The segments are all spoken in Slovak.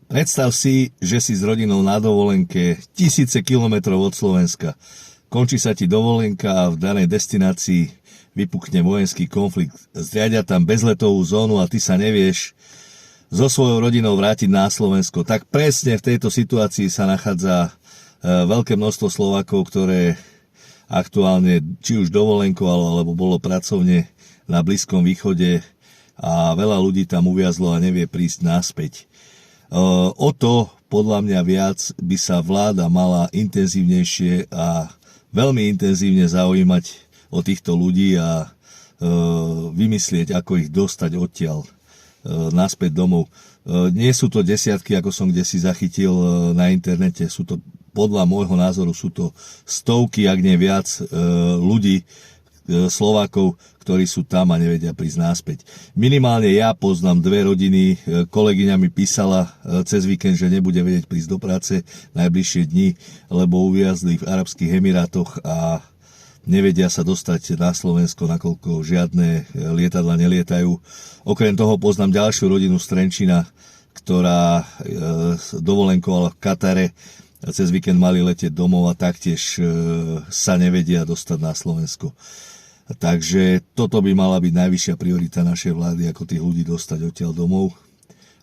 Predstav si, že si s rodinou na dovolenke tisíce kilometrov od Slovenska. Končí sa ti dovolenka a v danej destinácii vypukne vojenský konflikt. Zriadia tam bezletovú zónu a ty sa nevieš so svojou rodinou vrátiť na Slovensko. Tak presne v tejto situácii sa nachádza veľké množstvo Slovákov, ktoré aktuálne či už dovolenkou alebo bolo pracovne na Blízkom východe a veľa ľudí tam uviazlo a nevie prísť naspäť. O to podľa mňa viac by sa vláda mala intenzívnejšie a veľmi intenzívne zaujímať o týchto ľudí a vymyslieť, ako ich dostať odtiaľ naspäť domov. Nie sú to desiatky, ako som kdesi zachytil na internete, sú to podľa môjho názoru sú to stovky, ak nie viac ľudí, Slovákov, ktorí sú tam a nevedia prísť naspäť. Minimálne ja poznám dve rodiny, kolegyňa mi písala cez víkend, že nebude vedieť prísť do práce najbližšie dni, lebo uviazli v Arabských Emirátoch a nevedia sa dostať na Slovensko, nakoľko žiadne lietadla nelietajú. Okrem toho poznám ďalšiu rodinu z Trenčína, ktorá dovolenkovala v Katare, cez víkend mali letieť domov a taktiež sa nevedia dostať na Slovensko. Takže toto by mala byť najvyššia priorita našej vlády, ako tých ľudí dostať odtiaľ domov.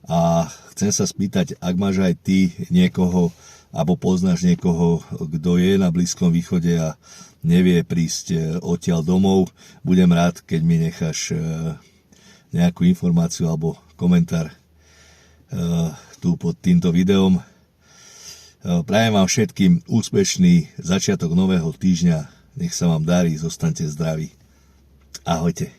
A chcem sa spýtať, ak máš aj ty niekoho, alebo poznáš niekoho, kto je na Blízkom východe a nevie prísť odtiaľ domov, budem rád, keď mi necháš nejakú informáciu alebo komentár tu pod týmto videom. Prajem vám všetkým úspešný začiatok nového týždňa. Nech sa vám darí, zostaňte zdraví. Ahojte.